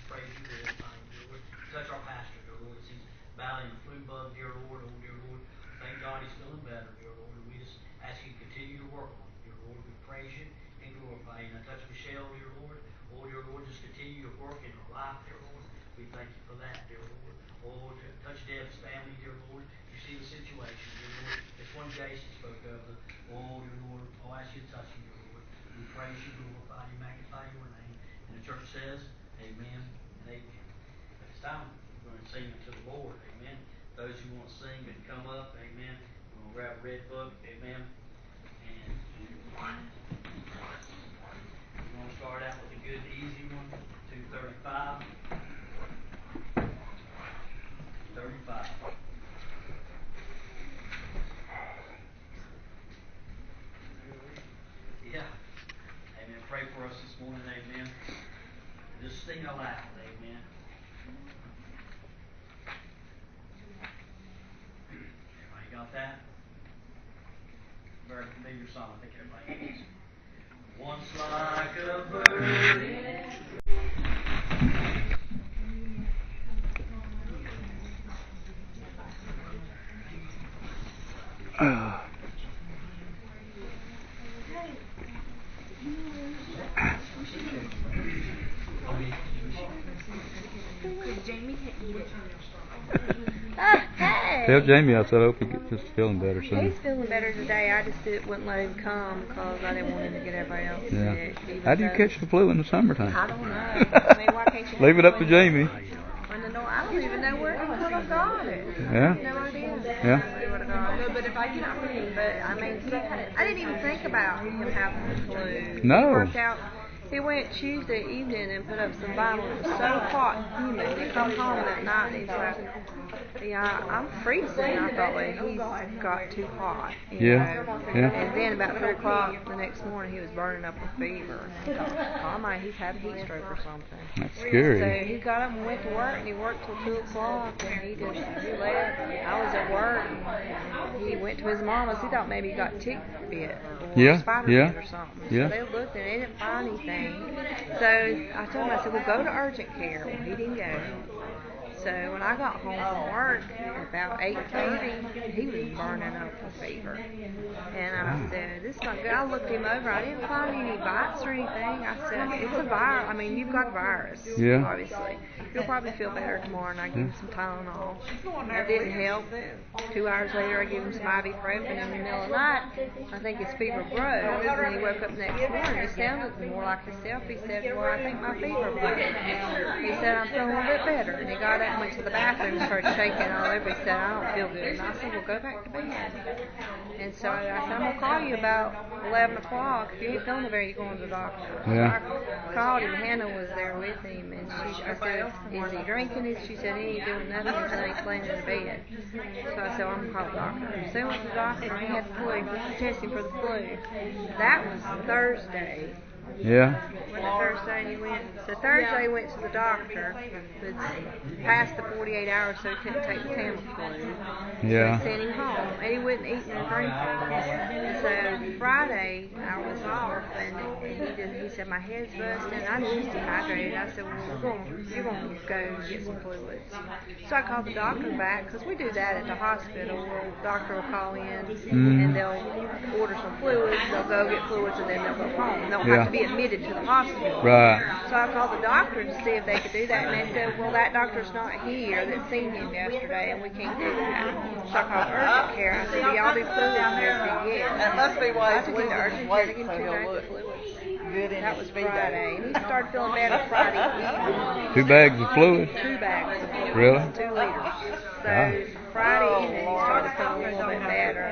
Praise you, glorify you, dear Lord. Touch our pastor, dear Lord, as he's battling the flu bug, dear Lord, oh dear Lord. Thank God he's feeling better, dear Lord. And we just ask you to continue to work on him, dear Lord. We praise you and glorify you. Now touch Michelle, dear Lord. Oh dear Lord, just continue to work in her life, dear Lord. We thank you for that, dear Lord. Oh, touch Deb's family, dear Lord. You see the situation, dear Lord. This one Jason spoke of. Oh, dear Lord. Oh, I ask you to touch him, dear Lord. We praise you, glorify you, magnify your name. And the church says, amen and amen. At this time, we're going to sing unto the Lord, amen. Those who want to sing can come up, amen. We're going to grab a red book, amen. And we're going to start out with a good, easy one, 235. 35. Yeah. Amen. Pray for us this morning, amen. And just sing aloud, amen. Everybody got that? Very familiar song. I think everybody knows. Once like a bird. Hey. Tell Jamie I said I hope he gets just feeling better soon. He's feeling better today. I just wouldn't let him come because I didn't want him to get everybody else sick. How do you catch the flu in the summertime? I don't know. I mean, why can't you Leave it up to Jamie. I don't even know where he would have got it. Yeah. I have no idea. Yeah. Where he would have got it. But if I get I mean, I didn't even think about him having the flu. No. He worked out. He went Tuesday evening and put up some vinyl. It was so hot and humid. He come home that night and he's like, yeah, I'm freezing. I thought, well, he's got too hot. You know? And then about 3 o'clock the next morning, he was burning up with fever. I thought, oh my, he's had a heat stroke or something. That's scary. So he got up and went to work, and he worked till 2 o'clock, and he left. I was at work, and he went to his mama's. He thought maybe he got tick bit or spider bit or something. So they looked, and they didn't find anything. So I told him, I said, well, go to urgent care. Well, he didn't go. So when I got home from work, about 8:30, he was burning up with fever. And I said, this is not good. I looked him over. I didn't find any bites or anything. I said, it's a virus. I mean, you've got a virus, obviously. You'll probably feel better tomorrow, and I gave him some Tylenol. That didn't help. 2 hours later, I gave him some ibuprofen. In the middle of the night, I think his fever broke. When he woke up next morning, he sounded more like himself. He said, well, I think my fever broke. He said, I'm feeling a little bit better. And he got up and went to the bathroom and started shaking all over. He said, I don't feel good. And I said, well, go back to bed. And so I said, I'm going to call you about 11 o'clock. If you ain't feeling better, you're going to the doctor. Yeah. So I called him. Hannah was there with him. And I said, is he drinking it? She said, he ain't doing nothing until he's laying in the bed. So I said, well, I'm going to call the doctor. So I went to the doctor. He had the flu. He tested him for the flu. That was Thursday. Yeah. Was it Thursday he went? So Thursday he went to the doctor. It was past the 48 hours, so he couldn't take the Tamiflu. Yeah. So they sent him home, and he wasn't eating or drinking. So Friday I was off, and he said my head's busting. I knew he was dehydrated. I said, well, you're going to go get some fluids. So I called the doctor back, because we do that at the hospital. The doctor will call in, and they'll order some fluids. They'll go get fluids, and then they'll go home. They don't have to be admitted to the hospital. Right. So I called the doctor to see if they could do that, and they said, well, that doctor's not here that seen him yesterday, and we can't do that. So I called urgent care. I said, do y'all do fluids? And they said, yes. That must be why I he's took him to losing urgent his care weight, to give so him 2 he'll bags look of fluids. good in That his was speed dating. Friday, and he started feeling better Friday evening. 2 bags of fluid? 2 bags of fluid. Really? 2 liters. So Friday evening he started feeling a little bit better.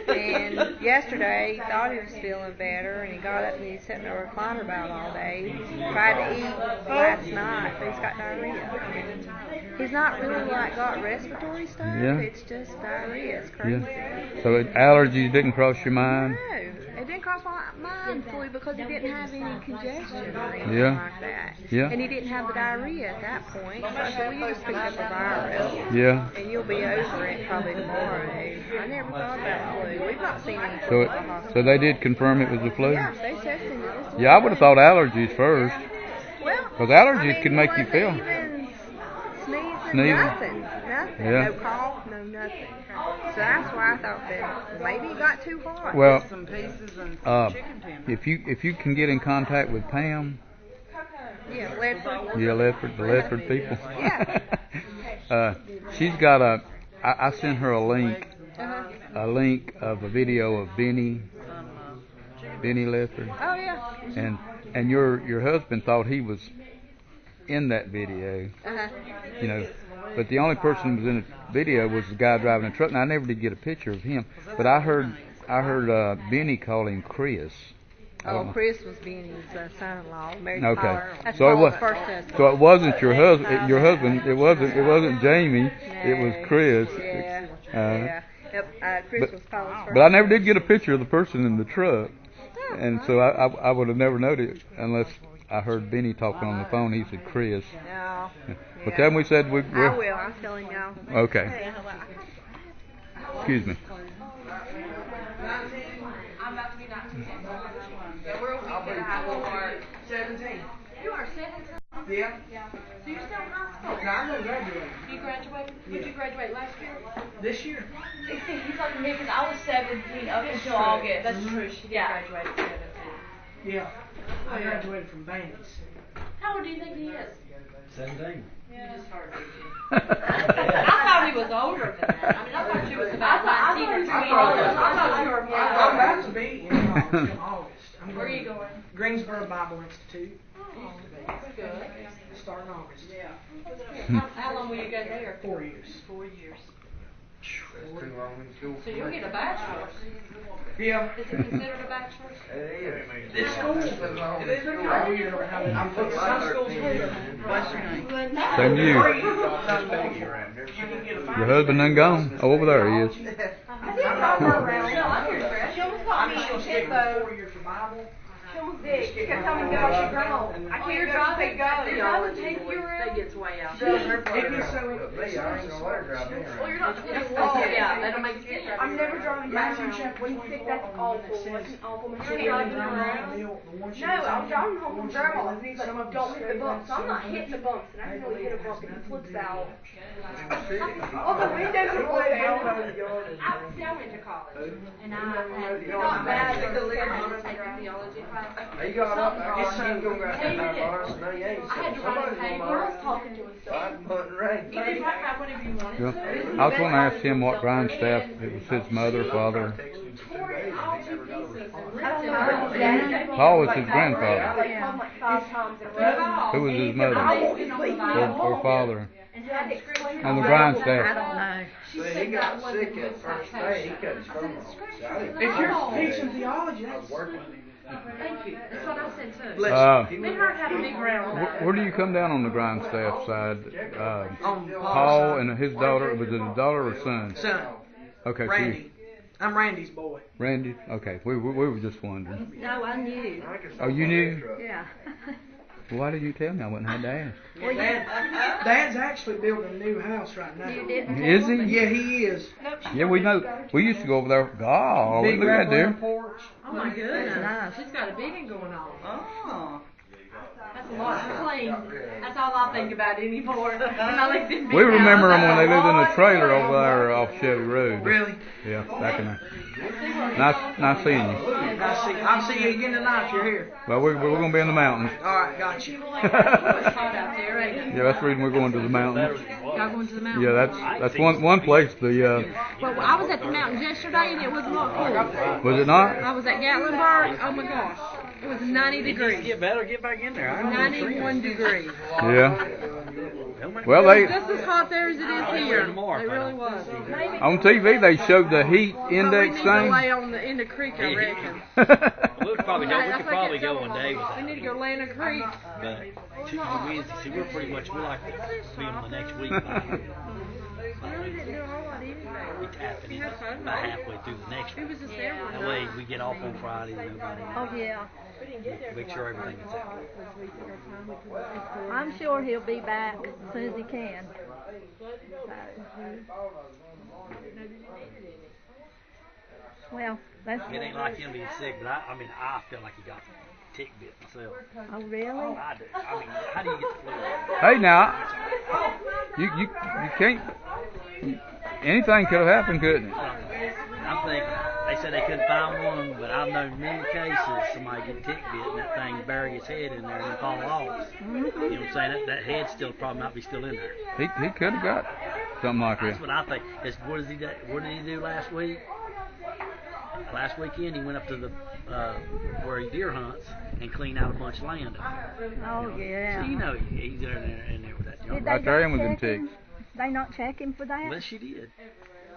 And yesterday he thought he was feeling better, and he got up and he sat in a recliner about all day. He tried to eat last night, but he's got diarrhea. He's not really got respiratory stuff. Yeah. It's just diarrhea. It's crazy. Yeah. So allergies didn't cross your mind? No, it didn't across my mind fully because he didn't have any congestion or anything Yeah. like that. Yeah. And he didn't have the diarrhea at that point. So I said, well, you just picked up a virus. Yeah. And you'll be over it probably tomorrow. I never thought about flu. We've not seen any So, flu it, at the hospital. so they did confirm it was the flu? Yeah, they tested it. Yeah, I would have thought allergies first. Well, Because allergies I mean, can he make you wasn't feel. even sneezing, Sneezing. nothing. Yeah. No cough, no nothing. So that's why I thought that maybe it got too hot. Well, Some pieces and chicken tenders. if you can get in contact with Pam, Yeah, Ledford. yeah, the Ledford people. Yeah. She's got I sent her a link Uh-huh. of a video of Benny Ledford, Oh yeah. and your husband thought he was in that video, Uh-huh. you know, but the only person who was in the video was the guy driving the truck, and I never did get a picture of him, but I heard Benny call him Chris. I don't Oh, know. Chris was Benny's son-in-law, married to Okay. Paul. That's So it Paul's was first husband. so it wasn't your husband. Your husband. It wasn't Jamie. It was No. Chris. Yeah. Uh, Yeah. Yep. Chris but- was Paul's first. But I never did get a picture of the person in the truck, and so I would have never noticed unless I heard Benny talking on the phone. He said Chris. No. But tell him we said I we're will. I'll tell him now. okay. Excuse me. I'm about to be 19. Yeah, we're a week and a half apart. 17. You are 17? Yeah. So you're still in high school? No, I'm gonna graduate You graduated? Did you graduate last year? this year. He's like me because I was 17 up until August. That's true. She did graduate at 17. Yeah. I graduated from Banks. How old do you think he is? 17. You just heard it. I thought he was older than that. I mean, I thought she was about 19 or 20. I thought you were I'm about to be in August. I'm Where are going you going? to Greensboro Bible Institute. Oh, that's good. Starting August. Yeah. How long will you go there? 4 years. 4 years. That's too long in school. So you'll get a bachelor's. Yeah. Is it considered a bachelor's? It is. This school. It's too long in It's school. been all year. I'm putting some schools here. Same to you. Peggy around there. You can get a Your husband done gone. Oh, over there he is. She almost called me I'm still a sticking hippo. with 4 years for Bible. She almost did. She kept telling me, go, she grown. I can't drive, go. You're driving, take you around. That gets way out. It gets so But me, I ain't gonna let her drive me Well, around. you're not Oh, yeah, that'll make sense. I'm never driving down Matthew around. chapter When he's sick, that's 24, awful. it That's says, an awful "You're machine. driving around the hill, the one she No, was I'm in, driving home the from one she grandma's was and he's in, like, some of don't them hit the stay bumps. So I'm not so hitting the bumps and I can really hit a bump and he flips out. Sick. Oh, the windows are way down. I went to college and I had Not bad, but the I had liquor. to take a theology class. He got up there, It's he gonna grab Hey, that you did. bars, no, you ain't I had to somebody's write a gonna paper. learn. Talking to himself. Five month rain. You can write about whatever you want. Yeah. I was going to ask him what grindstaff it was his mother, father. Paul was his grandfather. Like, told him like 5 times in a row. Who was his mother or father? And had to explain On the I grindstaff. don't know. See, he got sick at first day, he cut his phone off. So I didn't- If you're teaching theology, I was that's working. Thank you. That's what I said too. blessed. Me and her had a big round. Where do you come down on the grindstaff side? On Paul and his daughter. Was it a daughter or son? son, Okay, so you, Randy. I'm Randy's boy. Randy. Okay, we were just wondering. No, I knew. I could Oh, you knew? Yeah. Why did you tell me? I wouldn't have to ask. Dad's actually building a new house right now. You didn't. Is he? Yeah, he is. Yeah, we know. We used to go over there. God, Big look at that wraparound there. porch. Oh my goodness. Nice. She's got a big one going on. Oh. That's a lot to clean. That's all I think about anymore. When I lived in We big remember them houses. when they lived in the trailer over there off Chevy Road. Really? Yeah, back in there. Nice seeing you. I'll see you again tonight if you're here. Well, we're going to be in the mountains. All right, got you. It's hot out there, ain't it? Yeah, that's the reason we're going to the mountains. Y'all going to the mountains? Yeah, that's one place. Well, I was at the mountains yesterday and it was a lot cool. Was it not? I was at Gatlinburg. Oh my gosh. It was 90 degrees. Get better, get back in there. 91 degrees. Yeah. Well, they Just as hot there as it is here. It really was. on TV they showed the heat We index need to thing. lay in the creek, I reckon. We could probably go. We That's could like probably it's go so one hot. day We without. need to go lay in a creek. But Tuesday, Wednesday, see, we're pretty much we like to be on the next week. really didn't do a whole lot either. We tap it We in had fun. about halfway through the next It one. was just there one That night. way we get off on Friday and nobody knows. Oh, yeah. Make sure everything is out. I'm sure he'll be back as soon as he can. Well, that's... It ain't like him being sick, but I mean, I feel like he got tick bit myself. Oh, really? I do. I mean, how do you get the flu? Hey, now, you can't. Anything could have happened, couldn't it? I'm thinking, they said they couldn't find one, but I've known many cases somebody get tick bit and that thing bury his head in there and fall off. You know what I'm saying? That head still probably might be still in there. He could have got something like that. That's what I think. What did he do last week? Last weekend he went up to the where he deer hunts and cleaned out a bunch of land. Oh, yeah. So you know he's in there with that Did junk. they Right there, him not with them check him? ticks. They not check him for that? Well, she did.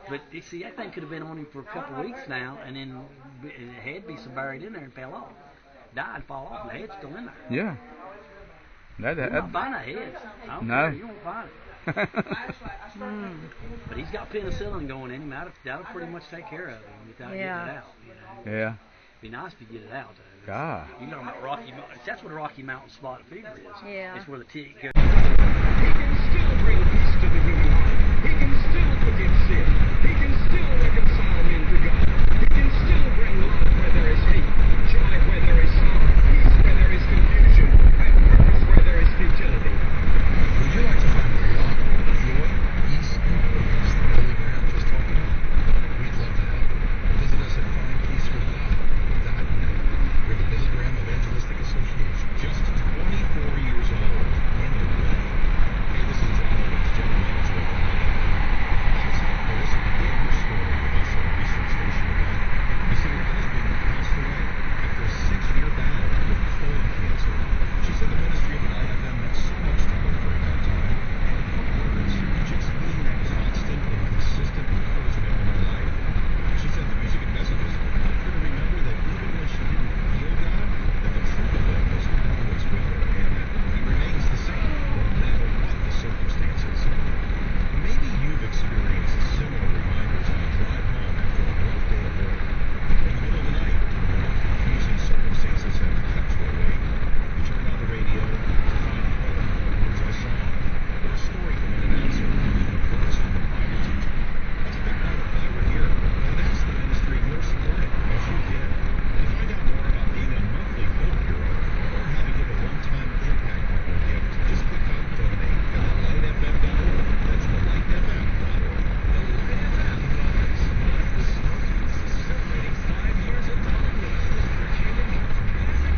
But you see, that thing could have been on him for a couple of weeks now, and then the head be so buried in there and fell off. Died, fall off, and the head's still in there. Yeah. You won't find that head. I don't No. care, you won't find it. But he's got penicillin going in him. That'll pretty much take care of him without getting it out. You know? Yeah. Be nice if you get it out. Though. God. You know about Rocky Mountain. That's what a Rocky Mountain spotted fever is. Yeah. It's where the tick goes. He can still bring peace to the human heart. He can still forgive sin. He can still reconcile men to God. He can still bring love where there is hate, joy where there is sorrow, peace where there is confusion, and purpose where there is futility. Would you like to find where God, joy, peace, and purpose that Billy Graham just talked about? We'd love to help. Visit us at findpeacewithgod.net. We're the Billy Graham Evangelistic Association, just 24 years old in the way. Hey, this is John Owens, General Manager of the Next up, Melissa began her story with us at a recent station event. You see, her husband passed away after a 6-year battle with colon cancer. She said the ministry of Light FM meant so much to her during that time. And in her words, just being that constant and consistent encouragement in her life. She said the music and messages helped her to remember that even when she didn't feel God, that the truth of it was always with her, and that He remains the same, no matter what the circumstances. Maybe you've experienced similar reminders on the drive home after a rough day of work. In the middle of the night, when confusing circumstances have kept you awake, you turn on the radio to find hope in the words of a song, or a story from an announcer, even a verse from a Bible teacher. That's a big part of why we're here, and that's the ministry you're supporting as you give. To find out more about being a monthly Hope Hero, or how to give a one-time Impact Network gift, just click on Donate at thelightfm.org. That's thelightfm.org. The Light FM Buzz. Life stories celebrating 5 years of talk with Mr. Kingdom Health Music.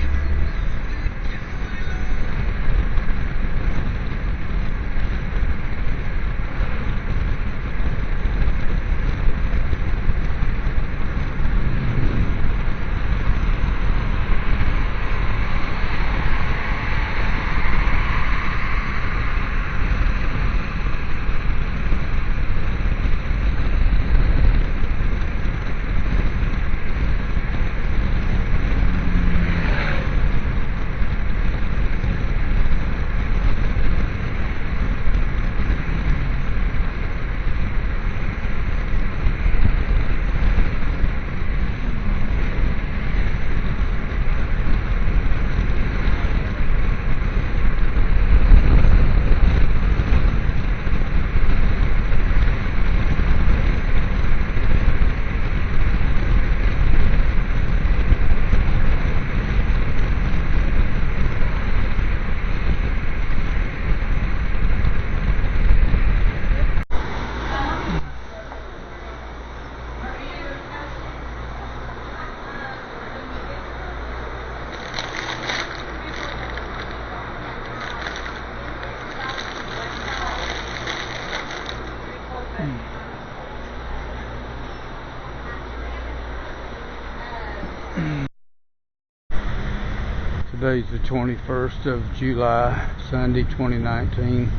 Today's the 21st of July, Sunday 2019,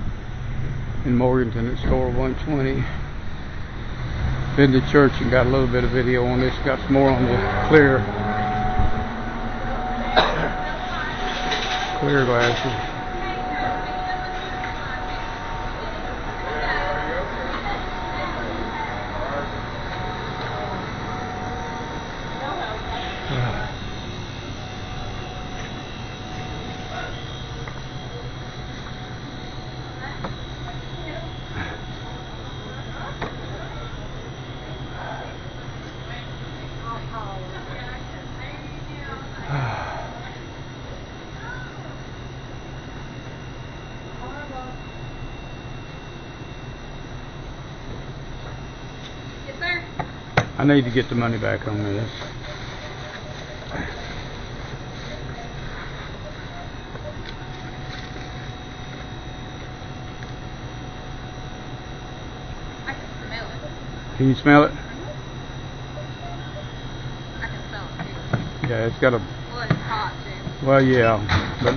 in Morganton at store 120. Been to church and got a little bit of video on this, got some more on the clear glasses. I need to get the money back on this. I can smell it. Can you smell it? I can smell it too. Yeah, it's got a. Well, it's hot too. Well, yeah, but.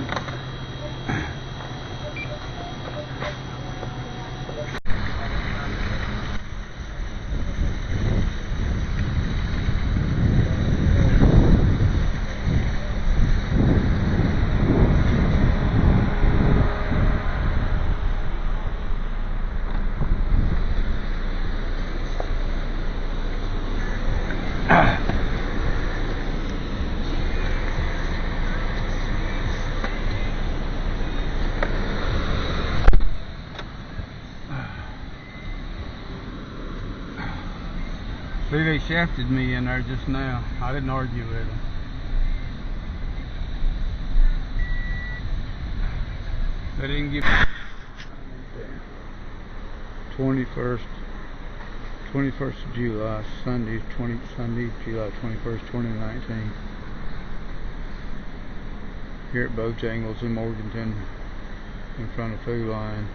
See, they shafted me in there just now. I didn't argue with them. They didn't give 21st of July, Sunday, July 21st, 2019. Here at Bojangles in Morganton, in front of Food Line.